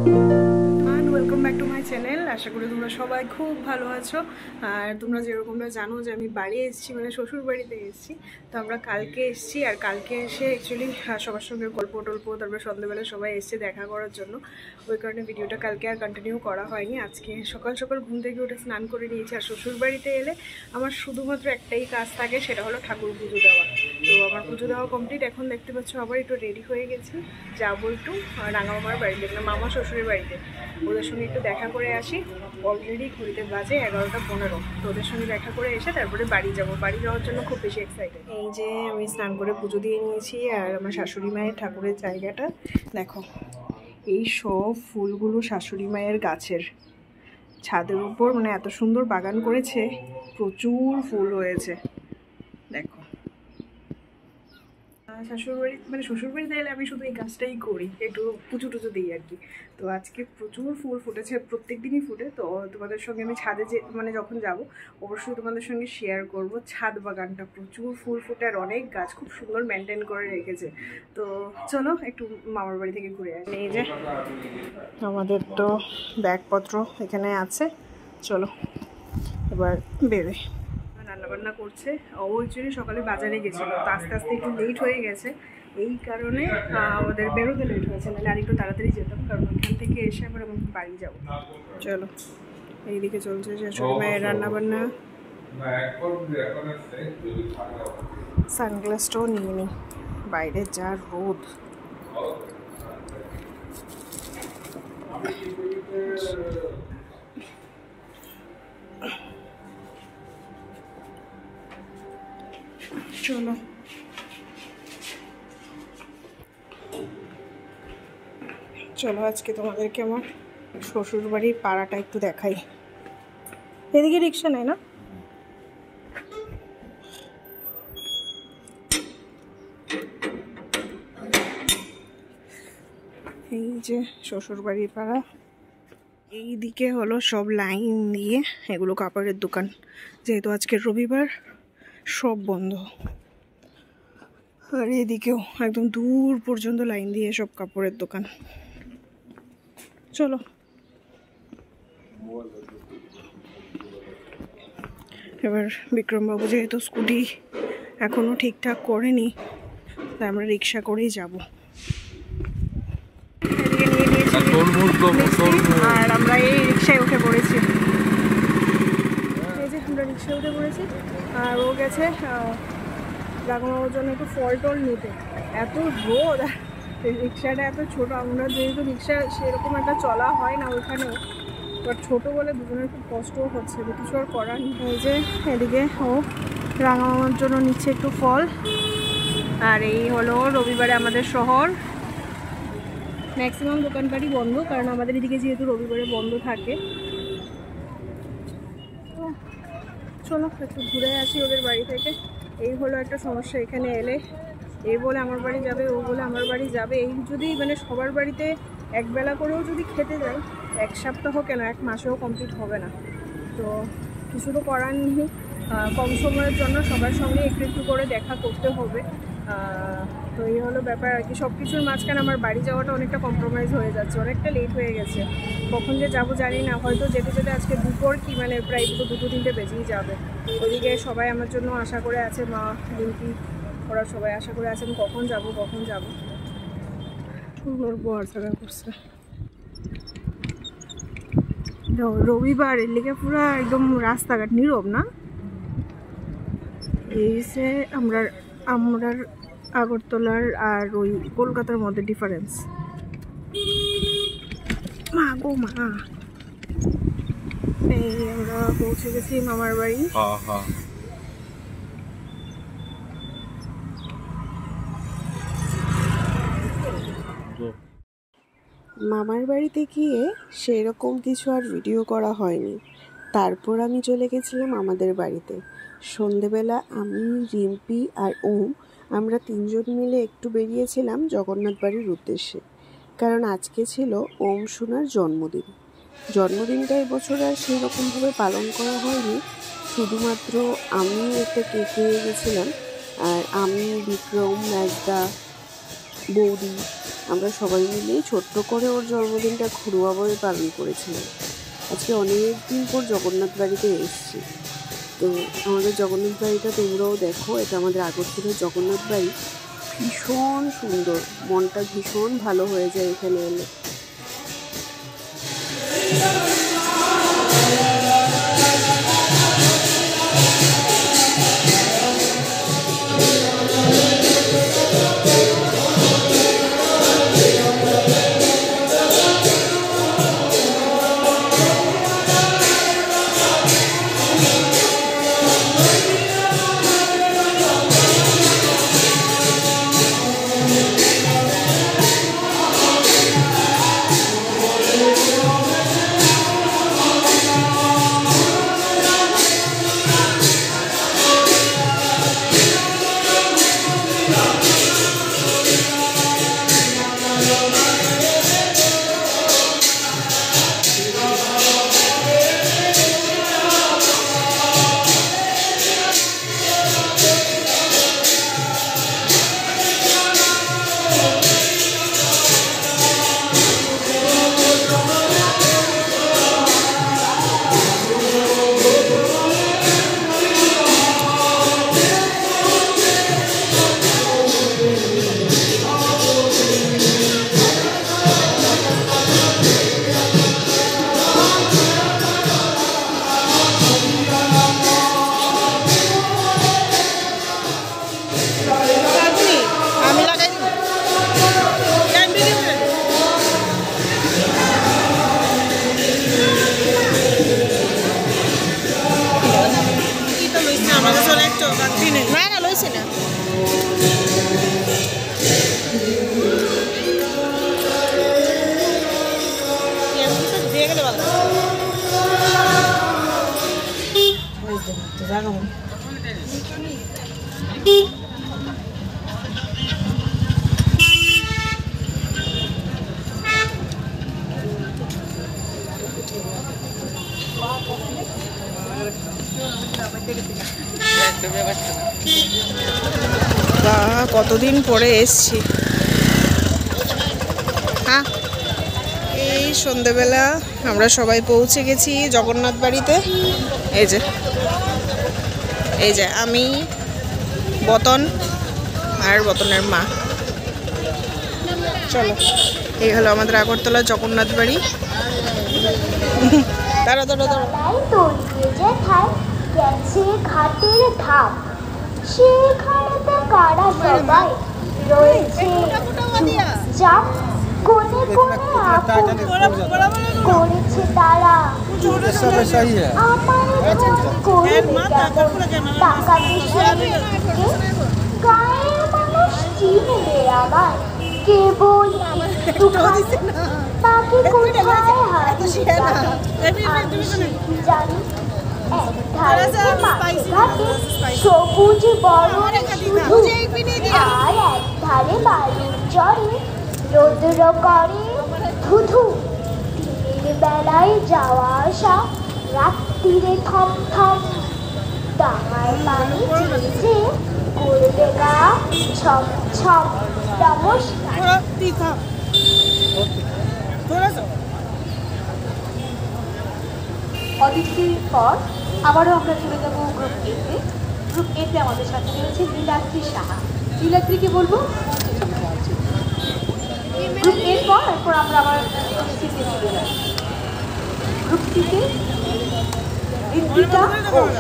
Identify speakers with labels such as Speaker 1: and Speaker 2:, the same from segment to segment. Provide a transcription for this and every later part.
Speaker 1: Welcome back to my channel. আশা করি তোমরা সবাই খুব ভালো আছো। আর তোমরা যেরকমটা জানো যে আমি বাড়ি এসেছি, মানে শ্বশুর বাড়িতে এসেছি। তো আমরা কালকে এসেছি, আর কালকে এসে অ্যাকচুয়ালি সবার সঙ্গে গল্প টল্প, তারপরে সন্ধ্যাবেলা সবাই এসছে দেখা করার জন্য। ওই কারণে ভিডিওটা কালকে আর কন্টিনিউ করা হয়নি। আজকে সকাল সকাল ঘুম থেকে উঠে স্নান করে নিয়েছি। আর শ্বশুর বাড়িতে এলে আমার শুধুমাত্র একটাই কাজ থাকে, সেটা হলো ঠাকুর পুজো দেওয়া। তো আমার পুজো দেওয়া কমপ্লিট। এখন দেখতে পাচ্ছ আবার একটু রেডি হয়ে গেছি, যাবো একটু রাঙামামার বাড়িতে, মানে মামা শ্বশুরের বাড়িতে। ওদের সঙ্গে একটু দেখা করে আসি। অলরেডি ঘুরিতে বাজে 11:15। তো ওদের সঙ্গে দেখা করে এসে তারপরে বাড়ি যাব। বাড়ি যাওয়ার জন্য খুব বেশি এক্সাইটেড। এই যে আমি স্নান করে পুজো দিয়ে নিয়েছি, আর আমার শাশুড়ি মায়ের ঠাকুরের জায়গাটা দেখো। এই সব ফুলগুলো শাশুড়ি মায়ের গাছের ছাদের উপর, মানে এত সুন্দর বাগান করেছে, প্রচুর ফুল হয়েছে দেখো। শ্বশুরবাড়ি, মানে শ্বশুরবাড়িতে এলে আমি শুধু এই কাজটাই করি, একটু পুজো টুজো দিই আর কি। তো আজকে প্রচুর ফুল ফুটেছে, প্রত্যেক দিনই ফুটে। তো তোমাদের সঙ্গে আমি ছাদে যে, মানে যখন যাব অবশ্যই তোমাদের সঙ্গে শেয়ার করব। ছাদ বাগানটা প্রচুর ফুল ফুটে, আর অনেক গাছ খুব সুন্দর মেনটেন করে রেখেছে। তো চলো একটু মামার বাড়ি থেকে ঘুরে আসি। এই যে আমাদের তো ব্যাগপত্র এখানে আছে, চলো এবার বেরোই। রান্নাবান্না করছে ও, অ্যাকচুয়ালি সকালে বাজারে গেছিলো, তো আস্তে আস্তে একটু লেট হয়ে গেছে। এই কারণে আমাদের বেরোতে লেট হয়েছে, নাহলে আর একটু তাড়াতাড়ি যেতাম, কারণ ওইখান থেকে এসে আবার আমি বাড়ি যাবো। চলো এইদিকে চলছে শাশুড়ি মায়ের রান্নাবান্না। সানগ্লাসটাও নিয়ে নিই, বাইরে যা রোদ। চলো চলো আজকে তোমাদেরকে আমার শ্বশুর বাড়ির পাড়াটা একটু দেখাই। এদিকে রিক্সা নেই না? এই যে শ্বশুর বাড়ির পাড়া। এই দিকে হলো সব লাইন দিয়ে, এগুলো কাপড়ের দোকান, যেহেতু আজকে রবিবার সব বন্ধ। আর এদিকেও একদম দূর পর্যন্ত লাইন দিয়ে সব কাপড়ের দোকান। চলো এবার বিক্রমবাবু যেহেতু স্কুটি এখনো ঠিকঠাক করেনি, তাই আমরা রিক্সা করেই যাবো। আর আমরা এই রিক্সায় উঠে পড়েছি। এই যে আমরা রিক্সায় উঠে পড়েছি, আর ও গেছে রাঙামামার জন্য একটু ফল টল নিতে। এত রোদ, রিক্সাটা এত ছোট, আমরা যেহেতু রিক্সা সেরকম একটা চলা হয় না ওইখানেও, বাট ছোটো বলে দুজনের খুব কষ্টও হচ্ছে, কিছু আর করার নেই। এই যে এদিকে ও রাঙামামার জন্য নিচ্ছে একটু ফল। আর এই হলো রবিবারে আমাদের শহর, ম্যাক্সিমাম দোকানপাটই বন্ধ, কারণ আমাদের এদিকে যেহেতু রবিবারে বন্ধ থাকে। তো চলো একটু ঘুরে আসি ওদের বাড়ি থেকে। এই হলো একটা সমস্যা, এখানে এলে এই বলে আমার বাড়ি যাবে, ও বলে আমার বাড়ি যাবে। এই যদি মানে সবার বাড়িতে একবেলা করেও যদি খেতে যাই, এক সপ্তাহ কেন এক মাসেও কমপ্লিট হবে না। তো কিছু তো করার নেই, কম সময়ের জন্য সবার সঙ্গে একটু একটু করে দেখা করতে হবে। তো এই হলো ব্যাপার আর কি। সব কিছুর মাঝখানে আমার বাড়ি যাওয়াটা অনেকটা কম্প্রোমাইজ হয়ে যাচ্ছে, অনেকটা লেট হয়ে গেছে। কখন যে যাবো জানি না, হয়তো যেতে যেতে আজকে দুপুর কি মানে প্রায় 2-3টে বেজেই যাবে। ওদিকে সবাই আমার জন্য আশা করে আছে, মা রিম্পি ওরা সবাই আশা করে আছেন কখন যাব কখন যাব। সুন্দর বর্ষা করছে, রবিবার এর লিগে পুরো একদম রাস্তাঘাট নীরব না। এই যে আমরা আগরতলার আর ওই কলকাতার মধ্যে ডিফারেন্স। মা গো মা, এই আমরা পৌঁছে গেছি মামার বাড়ি।
Speaker 2: মামার বাড়িতে গিয়ে সেরকম কিছু আর ভিডিও করা হয়নি। তারপর আমি চলে গেছিলাম আমাদের বাড়িতে। সন্ধেবেলা আমি, রিম্পি আর ওম আমরা 3জন মিলে একটু বেরিয়েছিলাম জগন্নাথ বাড়ির উদ্দেশ্যে, কারণ আজকে ছিল ওম সোনার জন্মদিন। জন্মদিনটা এবছর আর সেরকমভাবে পালন করা হয়নি, শুধুমাত্র আমি একটা কেক নিয়ে গেছিলাম। আর আমি, বিক্রম, নাজদা, বৌদি আমরা সবাই মিলে ছোট্ট করে ওর জন্মদিনটা ঘরোয়াভাবে পালন করেছিলাম। আজকে অনেক দিন পর জগন্নাথ বাড়িতে এসেছি। তো আমাদের জগন্নাথ বাড়িটা তোমরাও দেখো, এটা আমাদের আগরতলার জগন্নাথ বাড়ি। ভীষণ সুন্দর, মনটা ভীষণ ভালো হয়ে যায় এখানে এলে। কতদিন পরে এসছি। হ্যাঁ, এই সন্ধেবেলা আমরা সবাই পৌঁছে গেছি জগন্নাথ বাড়িতে। এই যে আমি, বতন আর বতনের মা। চলো, এই হলো আমাদের আগরতলা জগন্নাথ বাড়ি। দাঁড়া দাঁড়া দাঁড়া। ঘাটের ধাপ, সেখানেতে কারা সবাই রয়েছে চুপচাপ, কোণে কোণে আপন করেছে তারা। আমার টাকাতে গায়ের মানুষ চিনবে আমার, কেবল তাকে কোথায় হারিয়ে জানি। সবুজ বরণ আর এক ধারে বালুর চরে রৌদ্র করে ধুধু। দিনের বেলায় যাওয়া আসা, রাত্রিরে থম থম, ডাঙায় পানি ঝিলছে করবে গা ছম ছম। নমস্কার।
Speaker 3: অনেকদিন পর আবারও আমরা চলে যাবো গ্রুপ এতে। গ্রুপ এতে আমাদের সাথে রয়েছে নীলাদ্রি সাহা। নীলাদ্রিকে বলবো গ্রুপ এর পর এরপর আমরা আবার সিতে চলে যাব। গ্রুপ সিতে Ritwika Ghosh,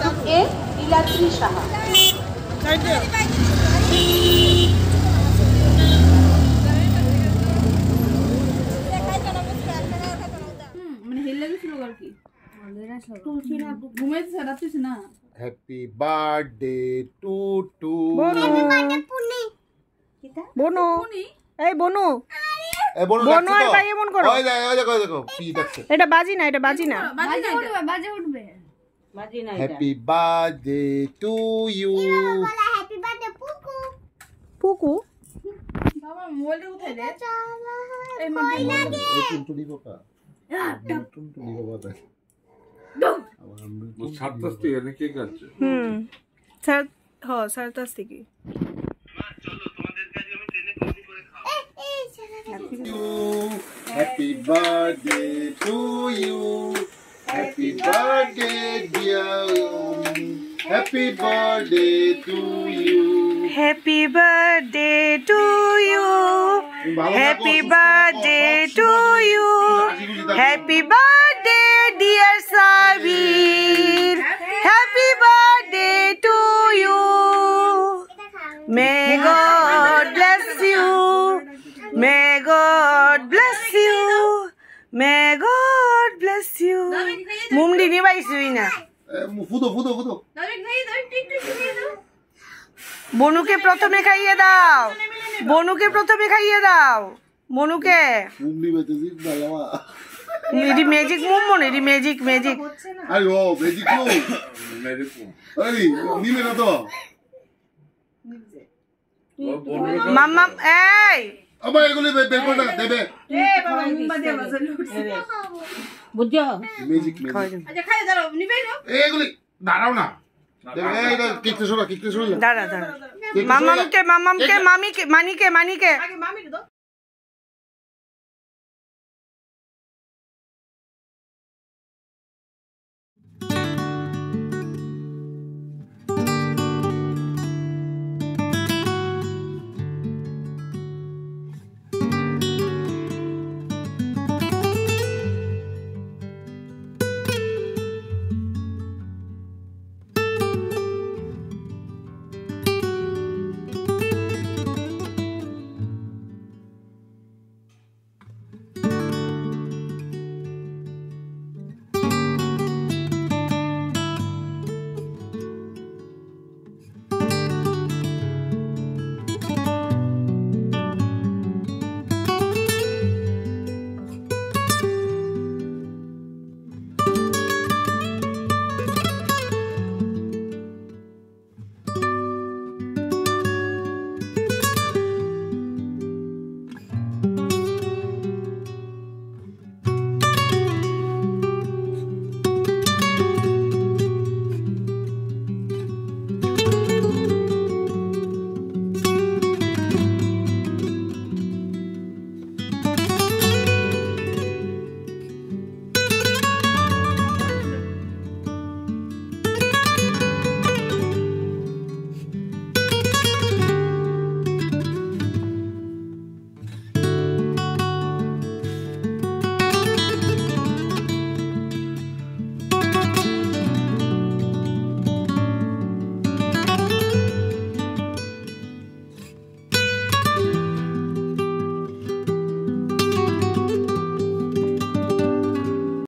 Speaker 3: group A Niladri Saha.
Speaker 4: Happy birthday to to
Speaker 1: Bonu. এই বনু, বনু আর ভাই এমন করো।
Speaker 4: ওই দেখো দেখো কি দেখছো,
Speaker 1: এটা বাজি না, এটা বাজি না।
Speaker 5: বাজে উঠবে।
Speaker 4: Happy birthday to you.
Speaker 5: Happy birthday Puku.
Speaker 1: Puku
Speaker 5: বাবা মোবাইলটা কোথায় রে? এই
Speaker 4: এই টুনটুনি বাবা, টুনটুনি বাবা দেখ।
Speaker 6: সাতটাস থেকে নাকি কাজ?
Speaker 1: স্যার, হ্যাঁ স্যার, তার থেকে
Speaker 4: Happy birthday to you. Happy birthday, dear Om. Happy birthday to you.
Speaker 1: Happy birthday to you. Happy birthday to you. Happy birthday, dear Sabir. Happy birthday to you. May God bless you. May God bless you. May God bless you. মুমলি নিবাইছুই না।
Speaker 4: ফুটো।
Speaker 1: বনুকে প্রথমে খাইয়ে দাও। বনুকে প্রথমে খাইয়ে দাও। বনুকে।
Speaker 4: মুমলি বেতেছি না বাবা।
Speaker 1: এডি ম্যাজিক মুম মনে এডি ম্যাজিক।
Speaker 4: আরে ও ম্যাজিক নো। আরে নিবে না তো।
Speaker 1: মাম্মা এই
Speaker 4: আবার এগুলি বের করে না দেবে।
Speaker 3: বুঝছো
Speaker 4: ম্যাজিক।
Speaker 5: আচ্ছা খাই দাঁড়াও নিবেই না
Speaker 4: এগুলি দাঁড়াও না। দেবে এইটা কিকতে শোনা।
Speaker 1: দাঁড়া। মামামকে মানিকে